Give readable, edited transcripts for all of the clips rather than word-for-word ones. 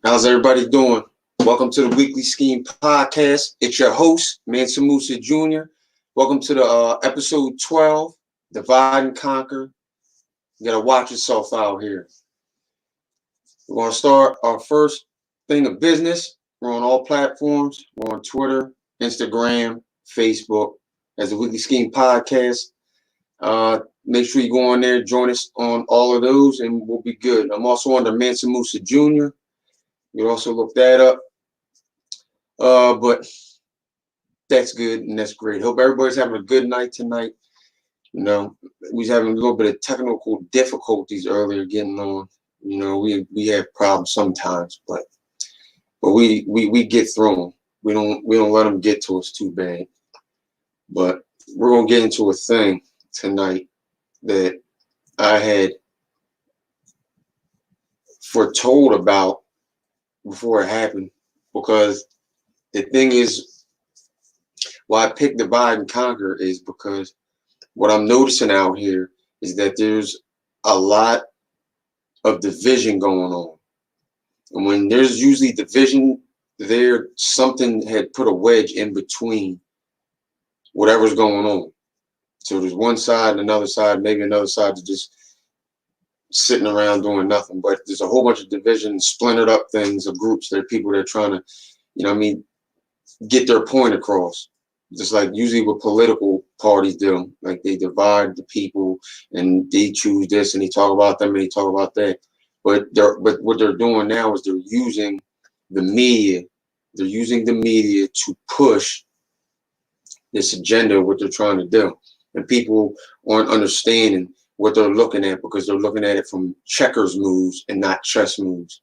How's everybody doing? Welcome to the Weekly Skeem podcast. It's your host, Mansa Musa Jr. Welcome to the episode 12, Divide and Conquer. You gotta watch yourself out here. We're gonna start our first thing of business. We're on all platforms. We're on Twitter, Instagram, Facebook as the Weekly Skeem podcast. Make sure you go on there, join us on all of those, and we'll be good. I'm also under Mansa Musa Jr. You can also look that up. But that's good and that's great. Hope everybody's having a good night tonight. We was having a little bit of technical difficulties earlier getting on. We have problems sometimes, but we get through them. We don't let them get to us too bad. But we're gonna get into a thing tonight that I had foretold about before it happened, because the thing is, why I picked Divide and Conquer is because what I'm noticing out here is that there's a lot of division going on. And when there's usually division, something had put a wedge in between whatever's going on. So there's one side and another side, maybe another side is just sitting around doing nothing. But there's a whole bunch of division, splintered up things of groups. There are people that are trying to, get their point across. Just like usually what political parties do, like they divide the people and they choose this and they talk about them and they talk about that. But what they're doing now is they're using the media. They're using the media to push this agenda of what they're trying to do, and people aren't understanding what they're looking at because they're looking at it from checkers moves and not chess moves.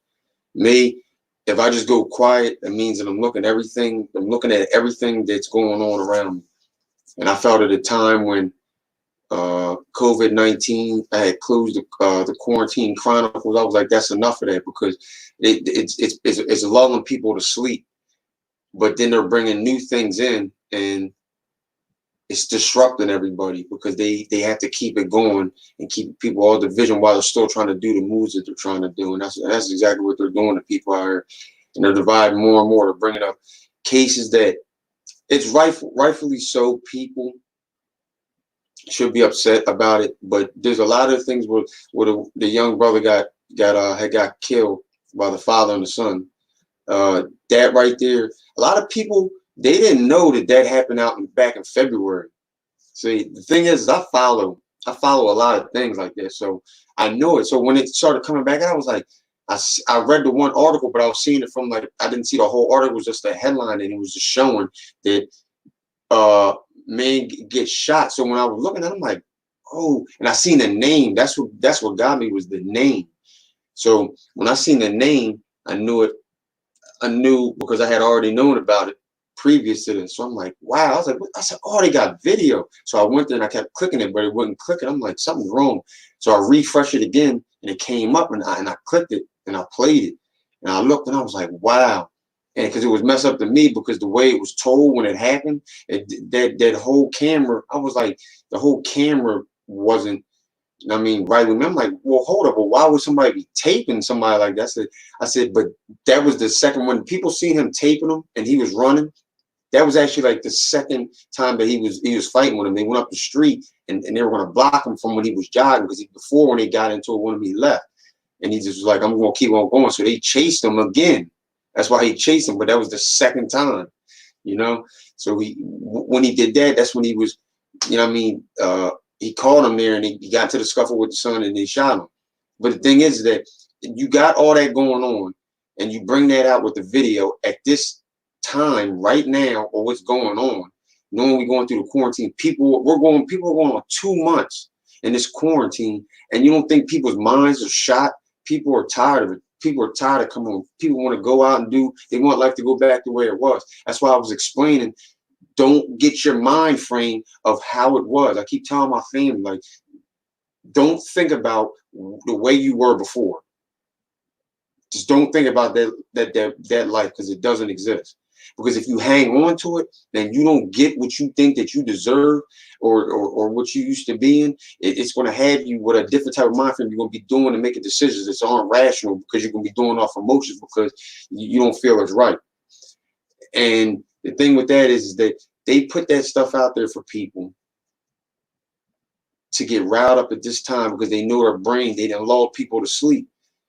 Me, if I just go quiet, it means that I'm looking at everything that's going on around me. And I felt at a time when COVID-19, I had closed the Quarantine Chronicles. I was like, that's enough of that, because it's lulling people to sleep. But then they're bringing new things in, and it's disrupting everybody because they have to keep it going and keep people all division while they're still trying to do the moves that they're trying to do. And that's exactly what they're doing to people out here. And they're dividing more and more. They're bringing up cases that it's rightfully so. People should be upset about it, but there's a lot of things where the young brother had got killed by the father and the son. That right there, a lot of people, they didn't know that happened back in February. See, the thing is, I follow a lot of things like that, so I know it. So when it started coming back, I was like, I read the one article, but I was seeing it from, like, I didn't see the whole article. It was just a headline, and it was just showing that man gets shot. So when I was looking at it, I'm like, oh, and I seen the name. That's what got me, was the name. So when I seen the name, I knew it. I knew because I had already known about it previous to this. So I'm like, wow. I was like, I said, oh, they got video. So I went there and I kept clicking it, but it wouldn't click it. I'm like, something's wrong. So I refreshed it again, and it came up, and I clicked it and I played it, and I looked and I was like, wow. And because it was messed up to me, because the way it was told when it happened, that whole camera, I was like, the whole camera wasn't, right with me. I'm like, well, hold up. Well, why would somebody be taping somebody like that? I said, but that was the second one. People seen him taping him and he was running. That was actually like the second time that he was fighting with him. They went up the street, and they were going to block him from when he was jogging, because before, when they got into it, when he left, and he just was like, I'm going to keep on going. So they chased him again. That's why he chased him. But that was the second time, you know. So when he did that, that's when he was, he called him there, and he got into the scuffle with the son, and they shot him. But the thing is that you got all that going on, and you bring that out with the video at this time right now, or what's going on, knowing we're going through the quarantine. People are going on 2 months in this quarantine, and you don't think people's minds are shot? People are tired of it. People are tired of coming on. People want to go out and they want life to go back the way it was. That's why I was explaining, don't get your mind frame of how it was. I keep telling my family, like, don't think about the way you were before. Just don't think about that life, because it doesn't exist. Because if you hang on to it, then you don't get what you think that you deserve, or what you used to be in. It's going to have you with a different type of mind frame. You're going to be doing and making decisions that aren't rational, because you're going to be doing off emotions, because you don't feel it's right. And the thing with that is that they put that stuff out there for people to get riled up at this time, because they know their brain, they done lulled people to sleep.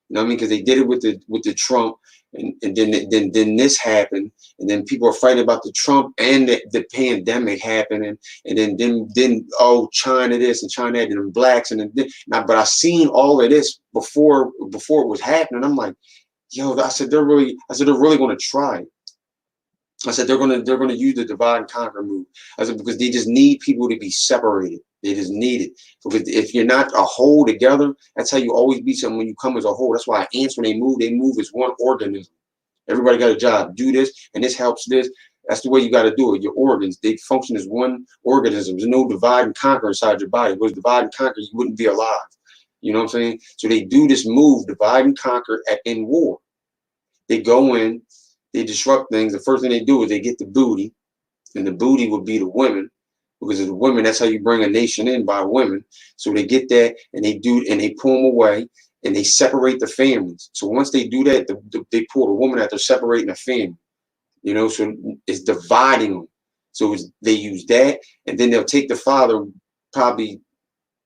You know what I mean? Because they did it with the Trump, and then this happened, and then people are fighting about the Trump and the pandemic happening, and then oh, China this and China that, and the blacks, and then now, but I seen all of this before it was happening. I'm like, yo, I said they're really going to try. I said they're gonna use the divide and conquer move. I said because they just need people to be separated. They just need it, because if you're not a whole together, that's how you always be something when you come as a whole. That's why ants, when they move as one organism. Everybody got a job. Do this, and this helps this. That's the way you got to do it. Your organs, they function as one organism. There's no divide and conquer inside your body. If it was divide and conquer, you wouldn't be alive. You know what I'm saying? So they do this move, divide and conquer, in war. They go in, they disrupt things. The first thing they do is they get the booty, and the booty would be the women, because of the women, that's how you bring a nation in, by women. So they get that, and they pull them away, and they separate the families. So once they do that, they pull the woman out, they're separating the family. You know, so it's dividing them. So they use that, and then they'll take the father, probably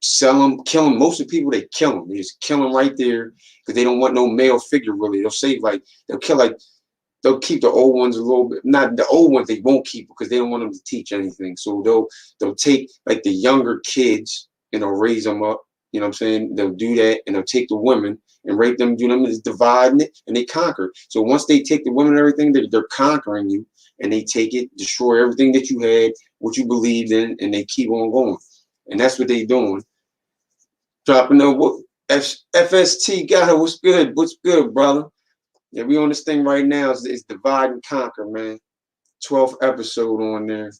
sell him, kill him. Most of the people, they kill him. They just kill him right there, because they don't want no male figure, really. They'll save, they'll kill, they'll keep the old ones a little bit. Not the old ones, they won't keep, because they don't want them to teach anything. So they'll take the younger kids, and they'll raise them up. You know what I'm saying? They'll do that, and they'll take the women and rape them, do them, is dividing it, and they conquer. So once they take the women and everything, they're conquering you, and they take it, destroy everything that you had, what you believed in, and they keep on going. And that's what they doing. Dropping the FST guy, what's good? What's good, brother? Yeah, we on this thing right now. It's divide and conquer, man. 12th episode on there.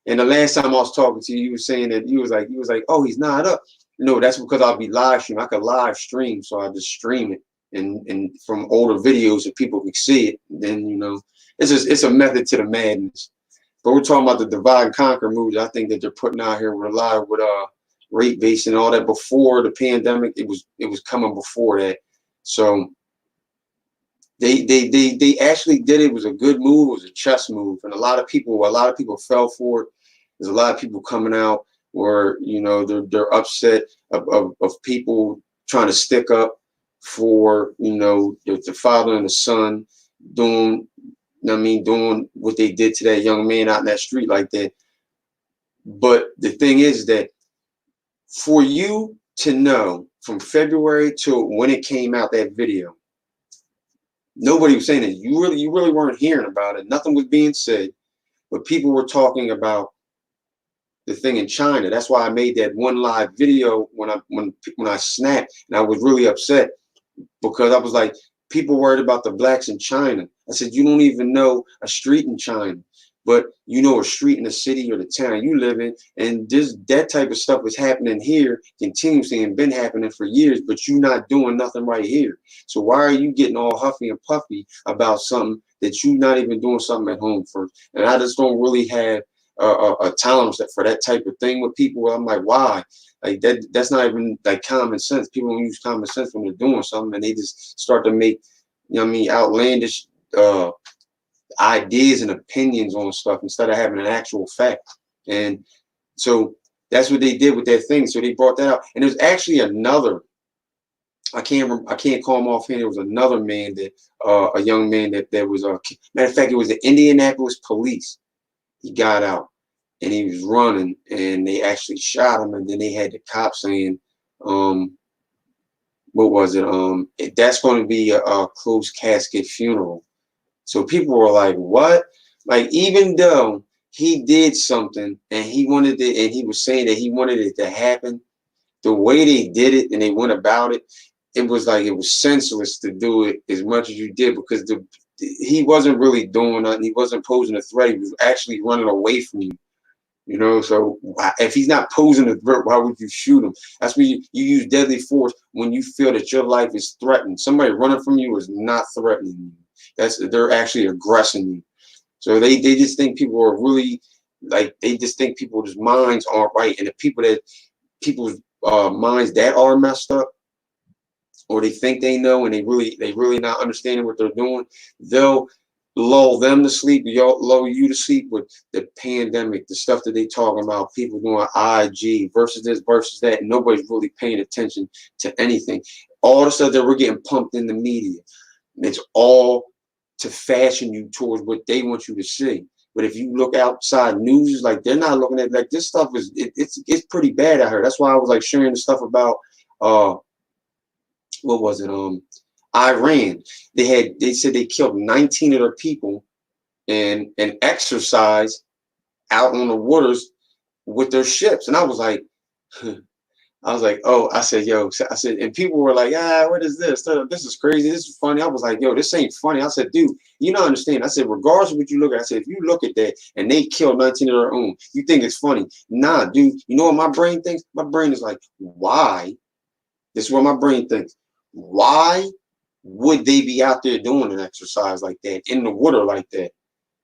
And the last time I was talking to you, you were saying that you was like, oh, he's not up. No, that's because I'll be live streaming. I could live stream, so I just stream it and from older videos so people can see it. Then, you know, it's a method to the madness. But we're talking about the divide and conquer moves. I think that they're putting out here with a lot of rate base and all that. Before the pandemic, it was coming before that. So they actually did it. It was a good move. It was a chess move, and a lot of people fell for it. There's a lot of people coming out where, you know, they're upset of people trying to stick up for, you know, the father and the son doing, you know what I mean, doing what they did to that young man out in that street like that. But the thing is that for you to know from February to when it came out, that video, nobody was saying it. You really weren't hearing about it. Nothing was being said, but people were talking about the thing in China. That's why I made that one live video when I snapped, and I was really upset, because I was like, people worried about the blacks in China. I said, you don't even know a street in China, but you know a street in the city or the town you live in, and that type of stuff is happening here continuously and been happening for years, but you're not doing nothing right here. So why are you getting all huffy and puffy about something that you're not even doing something at home first? And I just don't really have a tolerance for that type of thing with people. I'm like, why? Like that's not even like common sense. People don't use common sense when they're doing something, and they just start to make, you know what I mean, outlandish ideas and opinions on stuff instead of having an actual fact. And so that's what they did with that thing. So they brought that out, and there's actually another. I can't call him offhand. There was another man that a young man that was matter of fact, it was the Indianapolis police. He got out and he was running, and they actually shot him, and then they had the cops saying, what was it? That's going to be a closed casket funeral. So people were like, what? Like, even though he did something and he wanted it, and he was saying that he wanted it to happen, the way they did it and they went about it, it was like it was senseless to do it as much as you did, because he wasn't really doing nothing. He wasn't posing a threat. He was actually running away from you. You know, so if he's not posing a threat, why would you shoot him? That's when you use deadly force when you feel that your life is threatened. Somebody running from you is not threatening you. They're actually aggressing you. So they just think people are really like, they just think people's minds aren't right, and the people's minds that are messed up, or they think they know and they really not understanding what they're doing, they'll lull them to sleep, lull you to sleep with the pandemic, the stuff that they talking about, people doing IG versus this versus that, and nobody's really paying attention to anything. All the stuff that we're getting pumped in the media, it's all to fashion you towards what they want you to see. But if you look outside news, like they're not looking at, like, this stuff is it's pretty bad out here. That's why I was like sharing the stuff about what was it, Iran. They said they killed 19 of their people in an exercise out on the waters with their ships. And I was like, oh, I said, yo, I said, and people were like, what is this? This is crazy. This is funny. I was like, yo, this ain't funny. I said, dude, you don't understand. I said, regardless of what you look at, I said, if you look at that and they killed 19 of their own, you think it's funny? Nah, dude, you know what my brain thinks? My brain is like, why? This is what my brain thinks. Why would they be out there doing an exercise like that in the water like that?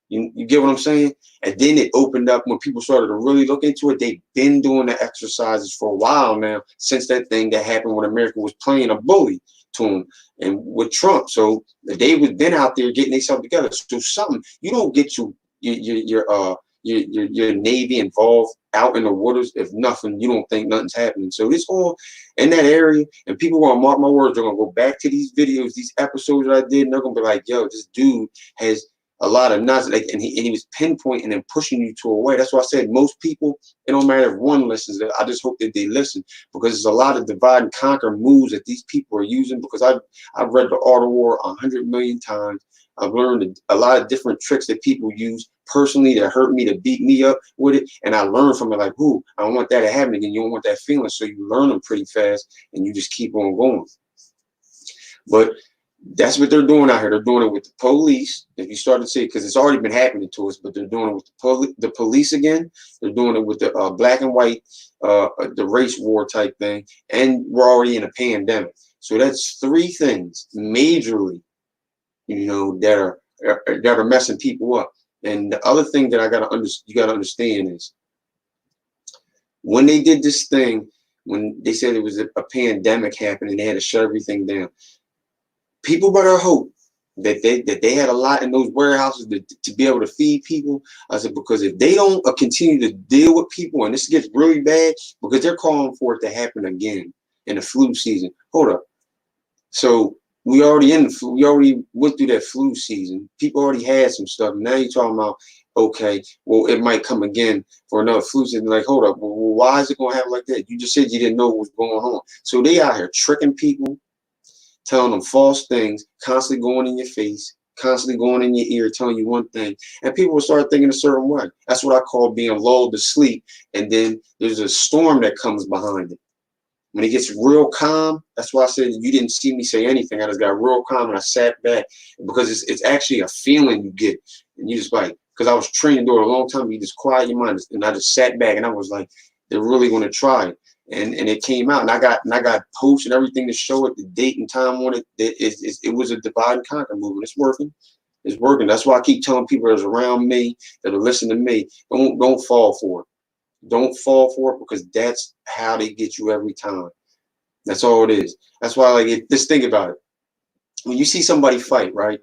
You get what I'm saying? And then it opened up when people started to really look into it. They've been doing the exercises for a while now, since that thing that happened when America was playing a bully to them and with Trump. So they was been out there getting themselves together. So something, you don't get your Navy involved out in the waters if nothing, you don't think nothing's happening. So this all in that area, and people are gonna mark my words, they're gonna go back to these videos, these episodes that I did, and they're gonna be like, yo, this dude has a lot of nuts, like, and he was pinpointing and pushing you to a way. That's why I said most people, it don't matter if one listens. I just hope that they listen, because there's a lot of divide and conquer moves that these people are using. Because I've read The Art of War 100 million times. I've learned a lot of different tricks that people use personally that hurt me, to beat me up with it, and I learned from it. Like, ooh, I don't want that to happen again. You don't want that feeling, so you learn them pretty fast, and you just keep on going. But that's what they're doing out here. They're doing it with the police. If you start to see, because it's already been happening to us, but they're doing it with the police again. They're doing it with the black and white, the race war type thing, and we're already in a pandemic. So that's three things majorly, that are messing people up. And the other thing that you gotta understand is, when they did this thing, when they said it was a pandemic happening, they had to shut everything down. People better hope that they had a lot in those warehouses to be able to feed people. I said, because if they don't continue to deal with people, and this gets really bad, because they're calling for it to happen again in the flu season. Hold up. So we already went through that flu season. People already had some stuff. Now you're talking about, okay, well, it might come again for another flu season. Like, hold up. Well, why is it going to happen like that? You just said you didn't know what was going on. So they out here tricking people, telling them false things, constantly going in your face, constantly going in your ear, telling you one thing, and people will start thinking a certain way. That's what I call being lulled to sleep, and then there's a storm that comes behind it. When it gets real calm, that's why I said you didn't see me say anything. I just got real calm and I sat back, because it's actually a feeling you get, and you just like, because I was trained to do it a long time, you just quiet your mind, and I just sat back and I was like, they're really going to try it. And it came out, and I got posts and everything to show it, the date and time on it. It was a divide and conquer movement. It's working. It's working. That's why I keep telling people that's around me, that are listening to me, don't fall for it. Don't fall for it, because that's how they get you every time. That's all it is. That's why, like, just think about it. When you see somebody fight, right?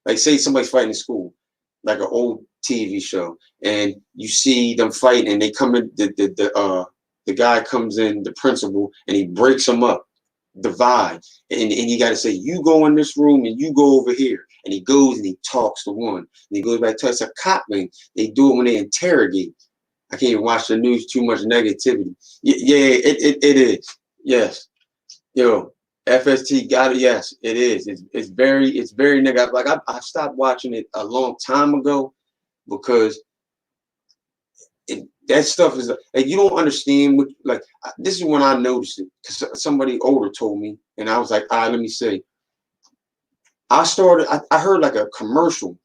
Like, say somebody's fighting in school, like an old TV show, and you see them fighting, and they come in, the guy comes in, the principal, and he breaks them up, divide, and you got to say, you go in this room and you go over here, and he goes and he talks to one, and he goes back to us. A cop thing, they do it when they interrogate. I can't even watch the news, too much negativity. Yeah, it is. Yes, yo, FST got it. Yes, it is. It's very negative. Like, I stopped watching it a long time ago, because that stuff is like, you don't understand what, like, this is when I noticed it, because somebody older told me, and I was like, all right, let me say. I heard like a commercial,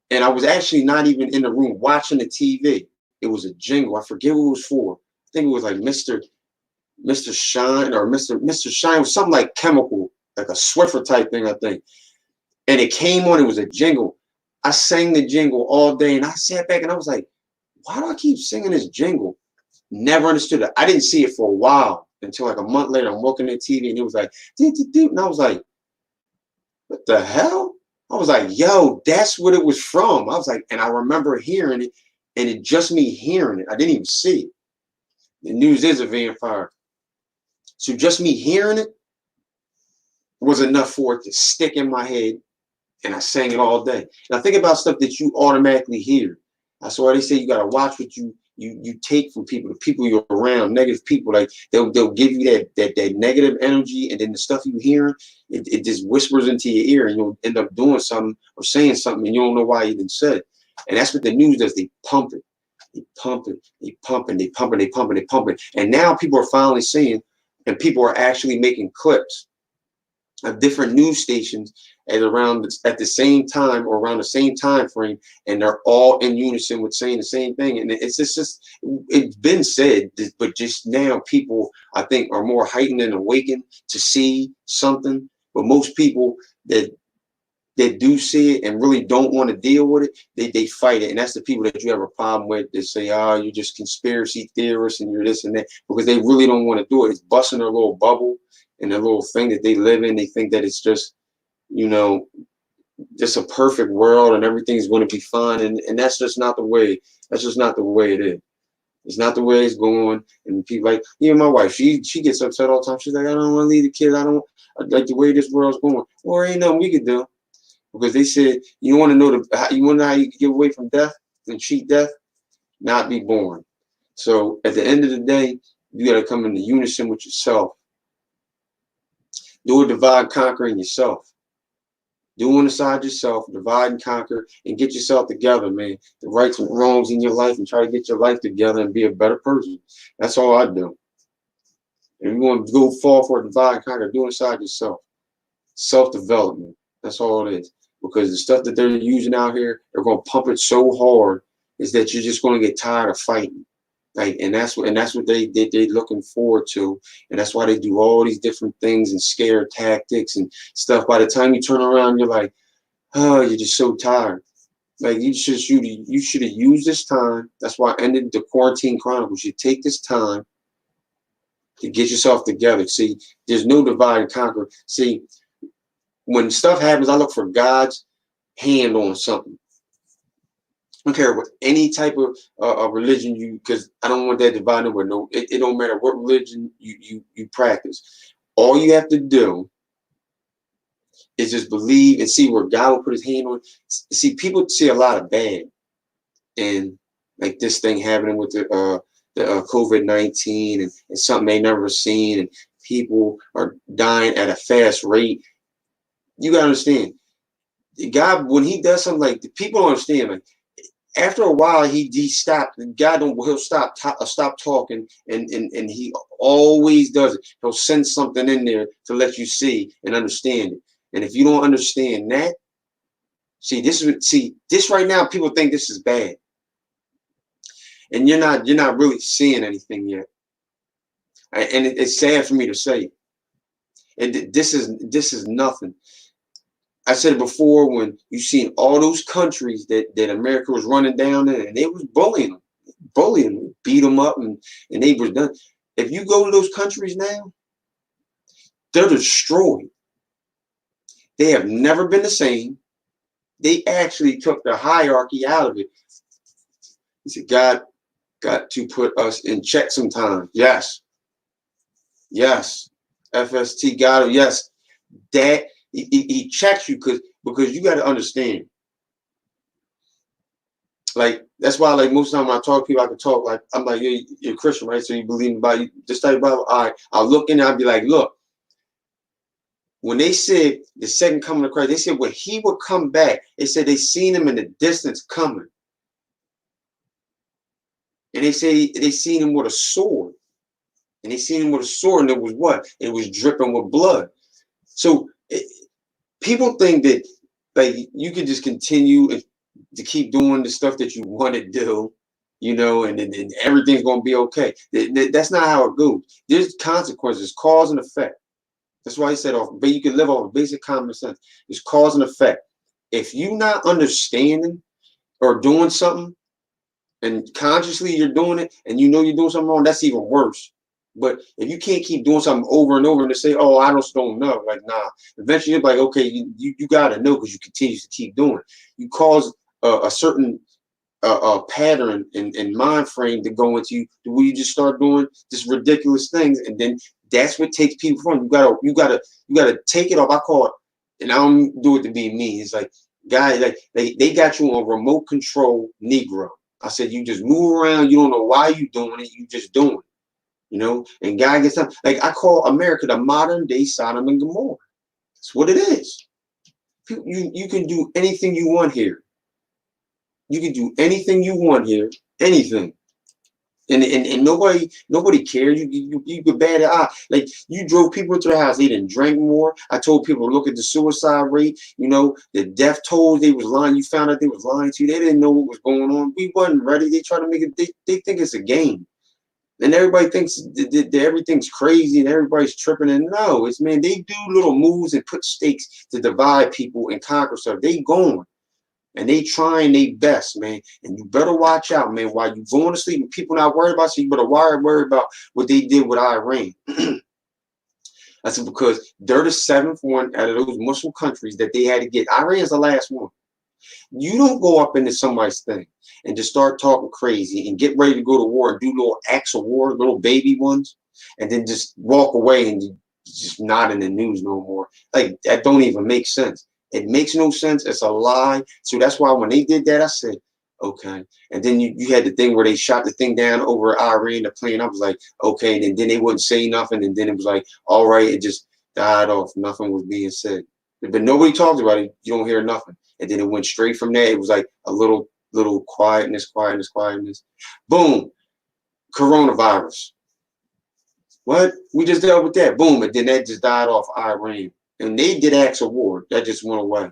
and I was actually not even in the room watching the TV. It was a jingle. I forget what it was for. I think it was like Mr. Shine, or Mr. Shine was something like chemical, like a Swiffer type thing, I think. and it came on. It was a jingle. I sang the jingle all day, and I sat back and I was like, why do I keep singing this jingle? Never understood it. I didn't see it for a while until like a month later. I'm looking at TV and it was like, doo, doo, doo. And I was like, what the hell? I was like, yo, that's what it was from. I was like, and I remember hearing it, and it just me hearing it. I didn't even see it. The news is a vampire. So just me hearing it was enough for it to stick in my head, and I sang it all day. And I think about stuff that you automatically hear. That's why they say you gotta watch what you take from people, the people you're around, negative people. Like they'll give you that negative energy, and then the stuff you hear, it just whispers into your ear, and you'll end up doing something or saying something, and you don't know why you even said it. And that's what the news does. They pump it, they pump it, they pump it, they pump it, they pump it, they pump it. And now people are finally seeing, and people are actually making clips of different news stations at the same time or around the same time frame, and they're all in unison with saying the same thing. And it's been said, but just now people, I think, are more heightened and awakened to see something. But most people that do see it and really don't want to deal with it, they fight it. And that's the people that you have a problem with. They say, oh, you're just conspiracy theorists and you're this and that, because they really don't want to do it. It's busting their little bubble and their little thing that they live in. They think that it's just, you know, just a perfect world and everything's going to be fine. And that's just not the way. That's just not the way it is. It's not the way it's going. And people like, my wife, she gets upset all the time. She's like, I don't want to leave the kids. I don't like the way this world's going. Well, ain't nothing we can do. Because they said, you want to know how you can get away from death and cheat death? Not be born. So at the end of the day, you got to come into unison with yourself. Do a divide and conquer in yourself. Do it inside yourself, divide and conquer, and get yourself together, man. The rights and wrongs in your life, and try to get your life together and be a better person. That's all I do. If you want to go fall for a divide and conquer, do it inside yourself. Self-development. That's all it is. Because the stuff that they're using out here, they're going to pump it so hard, is that you're just going to get tired of fighting. Like, and that's what they're looking forward to, and that's why they do all these different things and scare tactics and stuff. By the time you turn around, you're like, oh, you're just so tired. Like you should have used this time. That's why I ended the Quarantine Chronicles. You take this time to get yourself together. See, there's no divide and conquer. See, when stuff happens, I look for God's hand on something. I don't care what any type of religion because I don't want that dividing with no. It don't matter what religion you practice. All you have to do is just believe and see where God will put His hand on. See, people see a lot of bad, and like this thing happening with the COVID-19 and something they never seen, and people are dying at a fast rate. You gotta understand, God, when He does something like people don't understand, like. After a while, he stopped. He'll stop talking, and he always does it. He'll send something in there to let you see and understand it. And if you don't understand that, this right now, people think this is bad, and you're not really seeing anything yet. And it's sad for me to say, and this is nothing. I said it before, when you seen all those countries that America was running down in, and they was bullying them, beat them up, and they was done. If you go to those countries now, they're destroyed. They have never been the same. They actually took the hierarchy out of it. He said, God got to put us in check sometimes. Yes. FST got it. Yes. That he checks you because you got to understand. Like that's why, like most of the time when I talk to people, I can talk like I'm like, you're a Christian, right? So you believe in the Bible, this type of Bible. All right, I'll look in there, I'll be like, look. When they said the second coming of Christ, they said when He would come back, they said they seen Him in the distance coming, and they say they seen Him with a sword, and and it was what? It was dripping with blood. So people think that like you can just continue to keep doing the stuff that you want to do, and everything's going to be okay. That's not how it goes. There's consequences, cause and effect. That's why he said off, but you can live off basic common sense. It's cause and effect. If you not understanding or doing something and consciously you're doing it and you know you're doing something wrong, that's even worse. But if you can't keep doing something over and over and to say, oh, I just don't know, like, nah, eventually you're like, okay, you got to know because you continue to keep doing it. You cause a certain pattern and mind frame to go into you where you just start doing just ridiculous things, and then that's what takes people from you gotta take it off. I call it, and I don't do it to be mean. It's like guys, like they got you on remote control Negro. I said you just move around, you don't know why you doing it, you just doing it, and guy gets up. Like I call America the modern day Sodom and Gomorrah. That's what it is. You can do anything you want here. You can do anything you want here, anything. And nobody cares. You could bat an eye. Like you drove people into the house, they didn't drink more. I told people to look at the suicide rate, the death tolls, they was lying. You found out they was lying to you. They didn't know what was going on. We wasn't ready. They try to make it, they think it's a game. And everybody thinks that everything's crazy and everybody's tripping. And no, it's man, they do little moves and put stakes to divide people and conquer stuff. They going. And they trying their best, man. And you better watch out, man. While you going to sleep and people not worried about you, you better worry about what they did with Iran. I said, because they're the seventh one out of those Muslim countries that they had to get. Iran is the last one. You don't go up into somebody's thing and just start talking crazy and get ready to go to war and do little acts of war, little baby ones, and then just walk away and just not in the news no more. Like, that don't even make sense. It makes no sense. It's a lie. So that's why when they did that, I said, okay. And then you had the thing where they shot the thing down over Iran, the plane. I was like, okay. And then they wouldn't say nothing. And then it was like, all right, it just died off. Nothing was being said. But nobody talked about it. You don't hear nothing. And then it went straight from there. It was like a little quietness. Boom. Coronavirus. What? We just dealt with that. Boom. And then that just died off Iran. And they did acts of war. That just went away.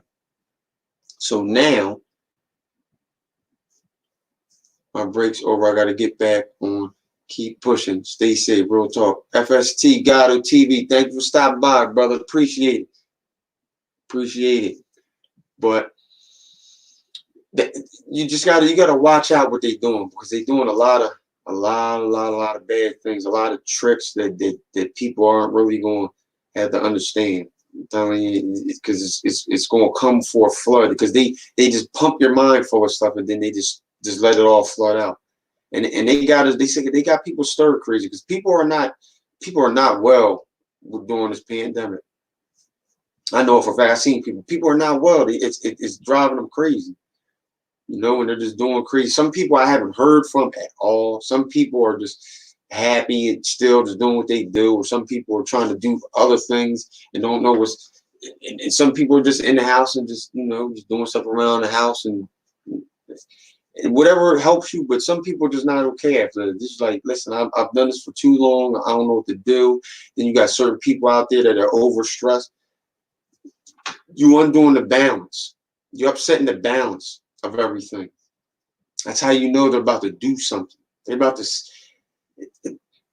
So now my break's over. I got to get back on. Keep pushing. Stay safe. Real talk. FST Gatto TV. Thank you for stopping by, brother. Appreciate it. Appreciate it. But you gotta watch out what they're doing, because they're doing a lot of bad things, a lot of tricks that people aren't really going to have to understand. I'm telling you, because it's going to come for a flood, because they just pump your mind full of stuff and then they just let it all flood out. And they say they got people stir crazy, because people are not well during this pandemic. I know for a fact. I've seen people are not well. It's driving them crazy. And they're just doing crazy. Some people I haven't heard from at all. Some people are just happy and still just doing what they do. Or some people are trying to do other things and don't know what's. And some people are just in the house and just just doing stuff around the house and whatever helps you. But some people are just not okay after that. This is like, listen, I've done this for too long. I don't know what to do. Then you got certain people out there that are overstressed. You undoing the balance. You're upsetting the balance of everything. That's how you know they're about to do something. They're about to.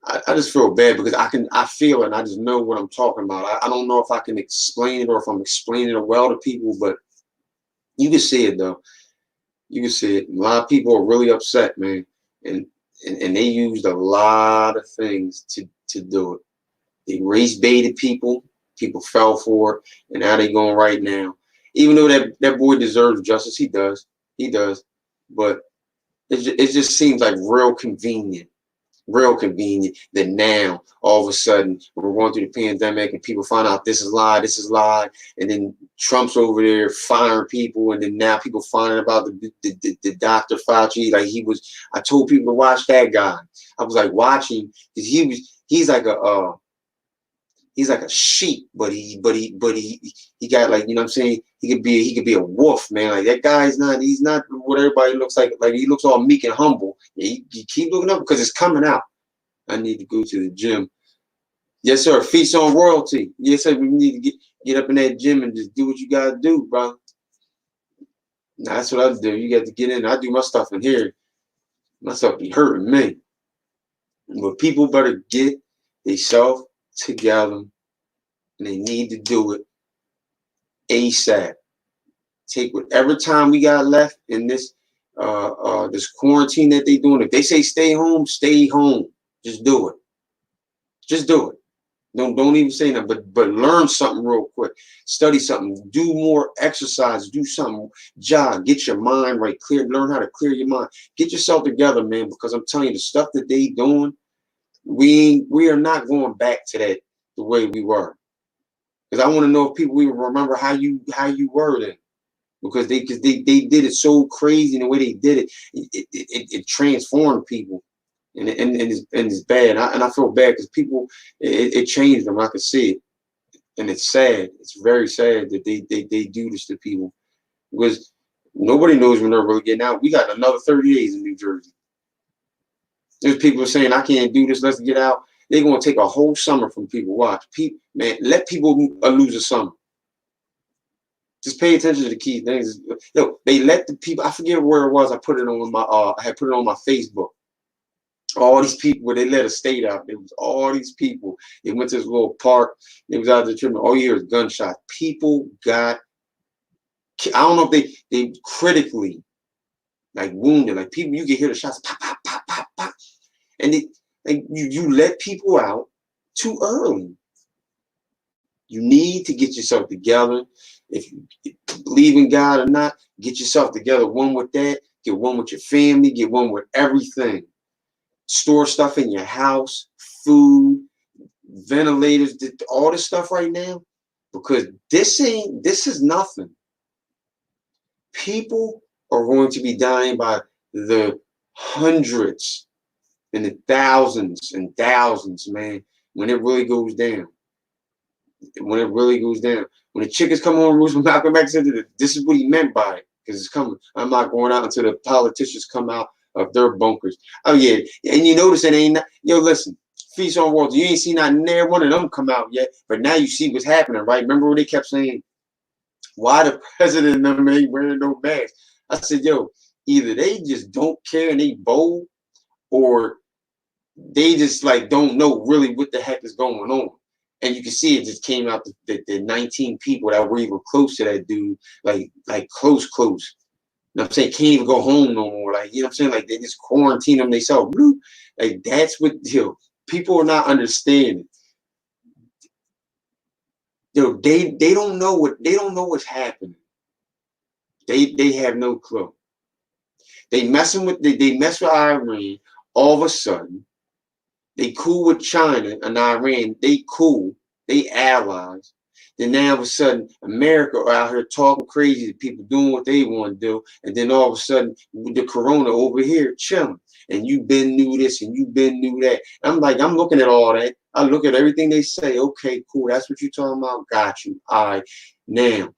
I just feel bad because I feel it and I just know what I'm talking about. I don't know if I can explain it or if I'm explaining it well to people, but you can see it though. You can see it. A lot of people are really upset, man, and they used a lot of things to do it. They race baited people. People fell for it, and now they going right now. Even though that boy deserves justice, he does. He does. But it just seems like real convenient that now all of a sudden we're going through the pandemic and people find out this is lie, and then Trump's over there firing people, and then now people finding about the Dr. Fauci. Like I told people to watch that guy. I was like watching because he's like a sheep, but he got, like, what I'm saying, he could be a wolf, man. Like that guy he's not what everybody looks like. Like he looks all meek and humble. Yeah, you keep looking up because it's coming out. I need to go to the gym. Yes, sir. Feast on royalty. Yes, sir. We need to get up in that gym and just do what you gotta do, bro. Now, that's what I do. You got to get in. I do my stuff in here. My stuff be hurting me. But people better get themselves together and they need to do it ASAP. Take whatever time we got left in this this quarantine that they doing. If they say stay home, stay home. Just do it. Just do it. Don't even say that, but learn something real quick. Study something. Do more exercise. Do something. Jog. Get your mind right. Learn how to clear your mind. Get yourself together, man. Because I'm telling you, the stuff that they doing, we are not going back to that the way we were. Because I want to know if people even remember how you were then. Because they did it so crazy in the way they did it. It transformed people. And it's bad. And I feel bad because people, it changed them. I can see it. And it's sad. It's very sad that they do this to people. Because nobody knows when they're really getting out. We got another 30 days in New Jersey. There's people saying, I can't do this, let's get out. They're going to take a whole summer from people. Watch. Man, let people lose a summer. Just pay attention to the key things. Yo, they let the people, I forget where it was. I put it on my I had put it on my Facebook. All these people, they let a state out. There was all these people. They went to this little park. They was out there tripping. All you hear is gunshots. People got, I don't know if they critically like wounded. Like people, you can hear the shots, pop, pop, pop, pop, pop. And you let people out too early. You need to get yourself together. If you believe in God or not, get yourself together. One with that, get one with your family, get one with everything. Store stuff in your house, food, ventilators, all this stuff right now, because this is nothing. People are going to be dying by the hundreds and the thousands and thousands, man, when it really goes down. When it really goes down. When the chickens come on roofs, when Malcolm X said that this is what he meant by it, because it's coming. I'm not going out until the politicians come out of their bunkers. Oh yeah, and you notice it ain't. Yo, listen, Feast on Walls. You ain't seen not near one of them come out yet, but now you see what's happening, right? Remember when they kept saying, "Why the president and them ain't wearing no masks?" I said, "Yo, either they just don't care and they bold, or they just like don't know really what the heck is going on." And you can see it just came out the 19 people that were even close to that dude, like close. You know what I'm saying? Can't even go home no more. Like, you know what I'm saying? Like they just quarantine them themselves. Like that's what, yo, people are not understanding. Yo, they don't know what's happening. They have no clue. They mess with Iran. All of a sudden, they cool with China and Iran. They cool. They allies. Then now all of a sudden, America are out here talking crazy to people doing what they want to do. And then all of a sudden, the corona over here chilling. And you been knew this and you been knew that. I'm like, I'm looking at all that. I look at everything they say. Okay, cool. That's what you're talking about. Got you. All right. Now,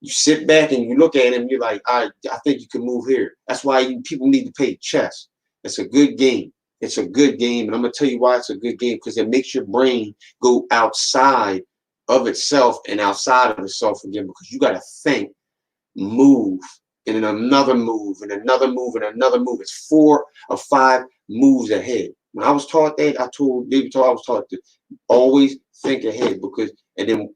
you sit back and you look at him. You're like, all right, I think you can move here. That's why people need to play chess. It's a good game. It's a good game. And I'm going to tell you why it's a good game. Because it makes your brain go outside of itself and outside of itself again. Because you got to think, move, and then another move, and another move, and another move. It's 4 or 5 moves ahead. When I was taught that, I was taught to always think ahead. And then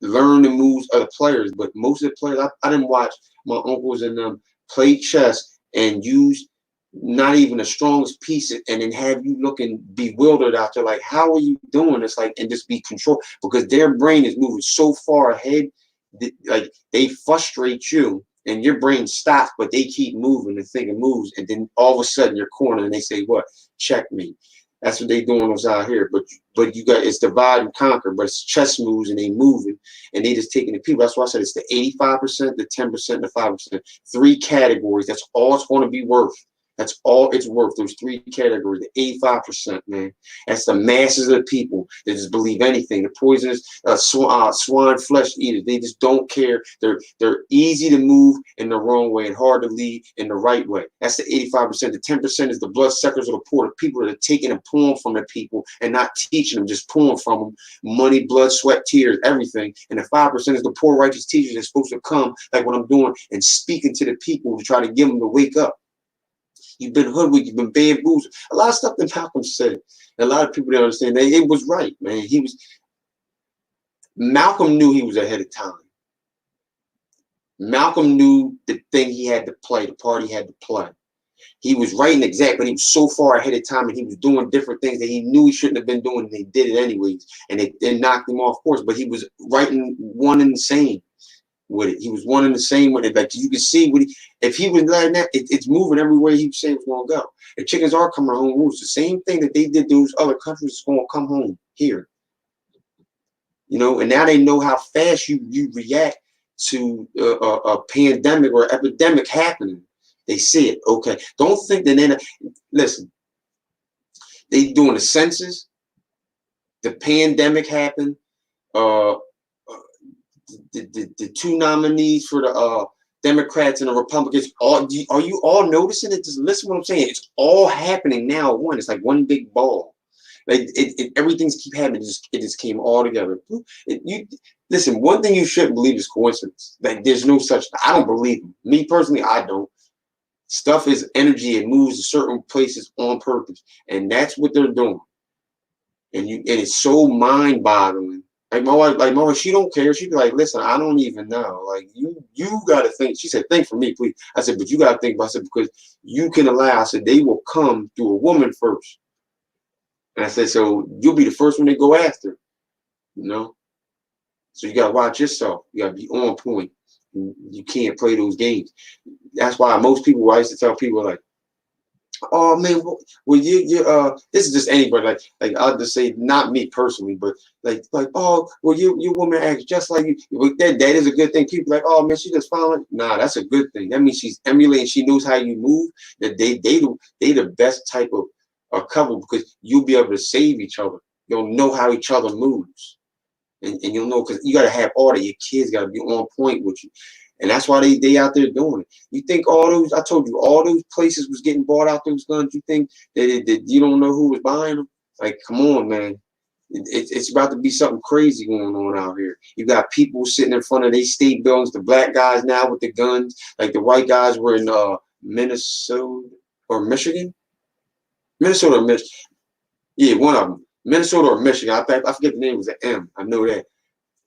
learn the moves of the players. But most of the players, I didn't watch my uncles and them play chess and use not even the strongest piece and then have you looking bewildered out there like, how are you doing this? Like, and just be controlled, because their brain is moving so far ahead that, like, they frustrate you and your brain stops, but they keep moving and thinking moves, and then all of a sudden you're cornered and they say, what? Checkmate. That's what they doing us out here. But you got, it's divide and conquer, but it's chess moves and they moving and they just taking the people. That's why I said it's the 85%, the 10%, the 5%. 3 categories. That's all it's going to be worth. That's all it's worth. Those 3 categories, the 85%, man. That's the masses of the people that just believe anything. The poisonous swine flesh eaters. They just don't care. They're easy to move in the wrong way and hard to lead in the right way. That's the 85%. The 10% is the bloodsuckers of the poor, the people that are taking and pulling from the people and not teaching them, just pulling from them. Money, blood, sweat, tears, everything. And the 5% is the poor righteous teachers that's supposed to come, like what I'm doing, and speaking to the people to try to get them to wake up. You've been hoodwinked, you've been bamboozled. A lot of stuff that Malcolm said, and a lot of people don't understand that it was right, man. Malcolm knew he was ahead of time. Malcolm knew the thing he had to play, the part he had to play. He was writing exact, but he was so far ahead of time, and he was doing different things that he knew he shouldn't have been doing, and he did it anyways, and it knocked him off course. But he was writing one and the same with it. He was one and the same with it. Like you can see, if he was letting that, it's moving everywhere he was saying it's going to go. The chickens are coming home. It's the same thing that they did those other countries is going to come home here. You know, and now they know how fast you react to a pandemic or epidemic happening. They see it. Okay, don't think that then. Listen, they doing the census. The pandemic happened. Uh, the two nominees for the Democrats and the Republicans. Are you all noticing it? Just listen to what I'm saying. It's all happening now at once. It's like one big ball. Like everything's keep happening. It just came all together. You listen. One thing you shouldn't believe is coincidence. Like there's no such. I don't believe them. Me personally, I don't. Stuff is energy. It moves to certain places on purpose, and that's what they're doing. And it's so mind-boggling. Like my wife, she don't care. She be like, listen, I don't even know. Like you gotta think. She said, think for me, please. I said, but you gotta think about it because you can allow. I said, they will come through a woman first. And I said, so you'll be the first one they go after, you know? So you got to watch yourself. You got to be on point. You can't play those games. That's why most people, I used to tell people like, oh man, well this is just anybody, like I'll just say, not me personally, but like, oh, well your woman acts just like you. That is a good thing. People like, oh man, she just following. Nah, that's a good thing. That means she's emulating. She knows how you move. That they the best type of couple because you'll be able to save each other. You'll know how each other moves, and you'll know because you got to have order. Your kids got to be on point with you. And that's why they out there doing it. You think all those, I told you, all those places was getting bought out those guns. You think that you don't know who was buying them? Like, come on, man. It's about to be something crazy going on out here. You got people sitting in front of their state buildings, the black guys now with the guns. Like the white guys were in Minnesota or Michigan. Minnesota or Michigan. Yeah, one of them. Minnesota or Michigan. I forget the name was an M. I know that.